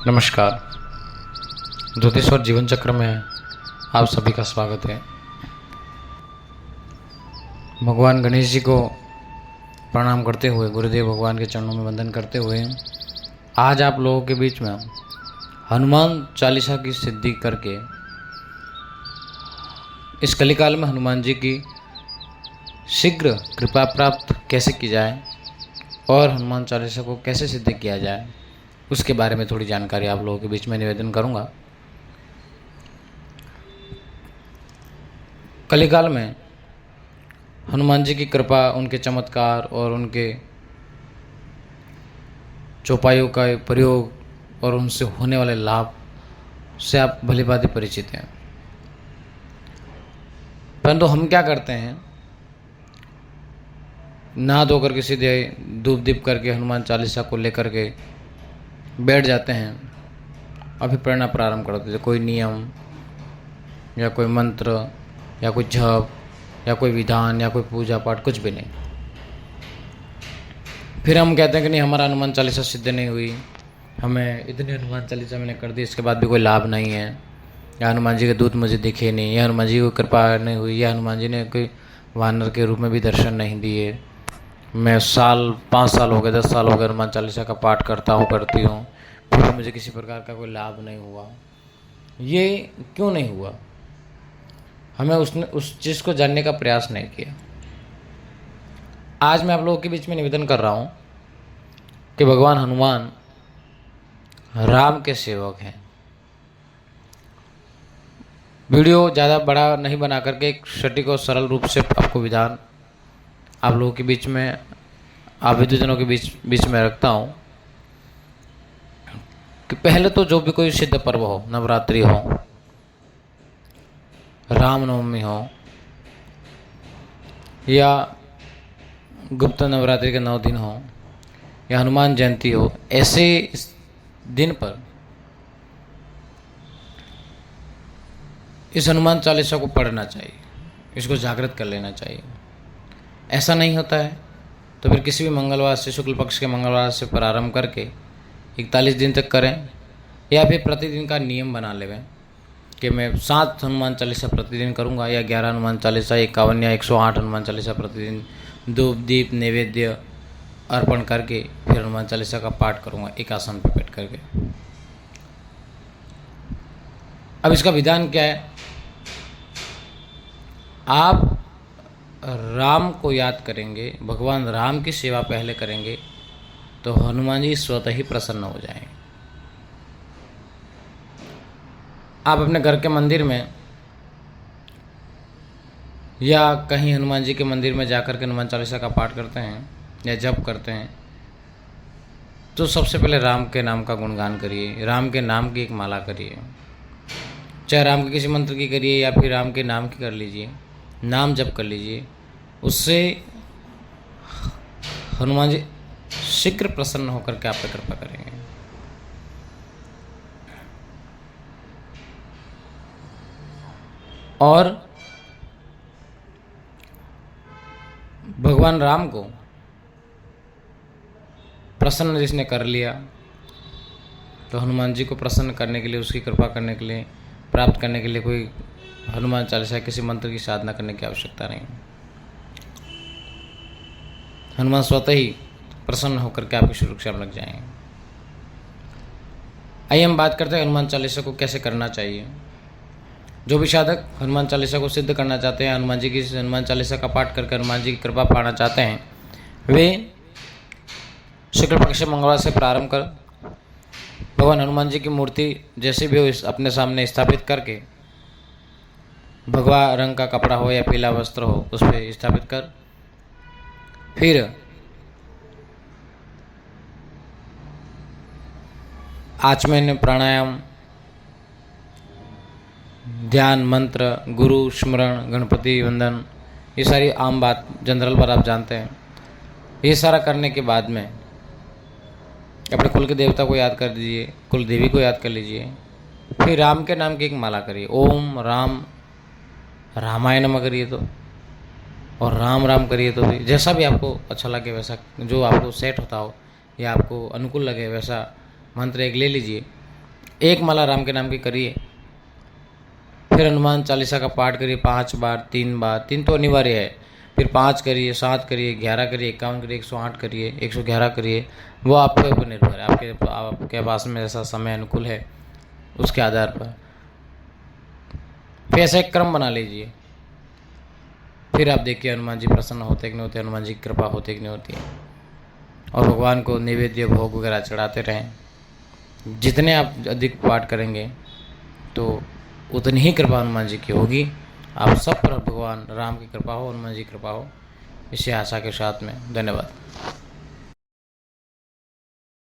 नमस्कार। ज्योतिश्वर जीवन चक्र में आप सभी का स्वागत है। भगवान गणेश जी को प्रणाम करते हुए, गुरुदेव भगवान के चरणों में वंदन करते हुए आज आप लोगों के बीच में हनुमान चालीसा की सिद्धि करके इस कलिकाल में हनुमान जी की शीघ्र कृपा प्राप्त कैसे की जाए और हनुमान चालीसा को कैसे सिद्ध किया जाए उसके बारे में थोड़ी जानकारी आप लोगों के बीच में निवेदन करूंगा। कलिकाल में हनुमान जी की कृपा, उनके चमत्कार और उनके चौपाइयों का प्रयोग और उनसे होने वाले लाभ से आप भलीभांति परिचित हैं। परंतु हम क्या करते हैं, नहा धो करके सीधे धूप दीप करके हनुमान चालीसा को लेकर के बैठ जाते हैं और फिर पढ़ना प्रारंभ कर देते हैं। कोई नियम या कोई मंत्र या कोई जप या कोई विधान या कोई पूजा पाठ कुछ भी नहीं। फिर हम कहते हैं कि नहीं, हमारा हनुमान चालीसा सिद्ध नहीं हुई, हमें इतनी हनुमान चालीसा मैंने कर दी, इसके बाद भी कोई लाभ नहीं है, या हनुमान जी के दूत मुझे दिखे नहीं, या हनुमान जी को कृपा नहीं हुई, या हनुमान जी ने कोई वानर के रूप में भी दर्शन नहीं दिए। मैं 5 साल हो गए, 10 साल हो गए हनुमान चालीसा का पाठ करता हूँ, करती हूँ, फिर भी मुझे किसी प्रकार का कोई लाभ नहीं हुआ। ये क्यों नहीं हुआ? हमें उस चीज़ को जानने का प्रयास नहीं किया। आज मैं आप लोगों के बीच में निवेदन कर रहा हूँ कि भगवान हनुमान राम के सेवक हैं। वीडियो ज़्यादा बड़ा नहीं बना करके एक सटीक और सरल रूप से आपको विधान आप लोगों के बीच में, आप विद्वजनों के बीच में रखता हूँ कि पहले तो जो भी कोई सिद्ध पर्व हो, नवरात्रि हो, रामनवमी हो, या गुप्त नवरात्रि के 9 दिन हो, या हनुमान जयंती हो, ऐसे इस दिन पर इस हनुमान चालीसा को पढ़ना चाहिए, इसको जागृत कर लेना चाहिए। ऐसा नहीं होता है तो फिर किसी भी मंगलवार से, शुक्ल पक्ष के मंगलवार से प्रारंभ करके 41 दिन तक करें, या फिर प्रतिदिन का नियम बना लें कि मैं 7 हनुमान चालीसा प्रतिदिन करूंगा, या 11 हनुमान चालीसा, 51 या 108 हनुमान चालीसा प्रतिदिन धूप दीप नैवेद्य अर्पण करके फिर हनुमान चालीसा का पाठ करूंगा एक आसन पर बैठ करके। अब इसका विधान क्या है? आप राम को याद करेंगे, भगवान राम की सेवा पहले करेंगे तो हनुमान जी स्वतः ही प्रसन्न हो जाएंगे। आप अपने घर के मंदिर में या कहीं हनुमान जी के मंदिर में जाकर के हनुमान चालीसा का पाठ करते हैं या जप करते हैं तो सबसे पहले राम के नाम का गुणगान करिए, राम के नाम की एक माला करिए, चाहे राम के किसी मंत्र की करिए या फिर राम के नाम की कर लीजिए, नाम जप कर लीजिए। उससे हनुमान जी शीघ्र प्रसन्न होकर के आप पे कृपा करेंगे। और भगवान राम को प्रसन्न जिसने कर लिया तो हनुमान जी को प्रसन्न करने के लिए, उसकी कृपा करने के लिए, प्राप्त करने के लिए कोई हनुमान चालीसा किसी मंत्र की साधना करने की आवश्यकता नहीं। हनुमान स्वतः ही प्रसन्न होकर के आपकी सुरक्षा में लग जाएंगे। आइए हम बात करते हैं हनुमान चालीसा को कैसे करना चाहिए। जो भी साधक हनुमान चालीसा को सिद्ध करना चाहते हैं, हनुमान जी की हनुमान चालीसा का पाठ करके हनुमान जी की कृपा पाना चाहते हैं, वे शुक्ल पक्ष मंगलवार से प्रारंभ कर भगवान हनुमान जी की मूर्ति जैसे भी हो अपने सामने स्थापित करके, भगवा रंग का कपड़ा हो या पीला वस्त्र हो उस पर स्थापित कर, फिर आचमन, प्राणायाम, ध्यान, मंत्र, गुरु स्मरण, गणपति वंदन, ये सारी आम बात जनरल पर आप जानते हैं। ये सारा करने के बाद में अपने कुल के देवता को याद कर दीजिए, कुल देवी को याद कर लीजिए, फिर राम के नाम की एक माला करिए। ओम राम रामाय नमः करिए तो, और राम राम करिए तो भी, जैसा भी आपको अच्छा लगे वैसा, जो आपको सेट होता हो या आपको अनुकूल लगे वैसा मंत्र एक ले लीजिए। एक माला राम के नाम की करिए, फिर हनुमान चालीसा का पाठ करिए 5 बार, 3 बार, 3 तो अनिवार्य है, फिर 5 करिए, 7 करिए, 11 करिए, 51 करिए, 108 करिए, 111 करिए। वो आपके ऊपर निर्भर है, आपके पास में ऐसा समय अनुकूल है उसके आधार पर। फिर ऐसा एक क्रम बना लीजिए, फिर आप देखिए हनुमान जी प्रसन्न होते कि नहीं होते, हनुमान जी की कृपा होती कि नहीं होती है। और भगवान को नैवेद्य भोग वगैरह चढ़ाते रहें। जितने आप अधिक पाठ करेंगे तो उतनी ही कृपा हनुमान जी की होगी। आप सब पर भगवान राम की कृपा हो, हनुमान जी की कृपा हो, इसी आशा के साथ में धन्यवाद।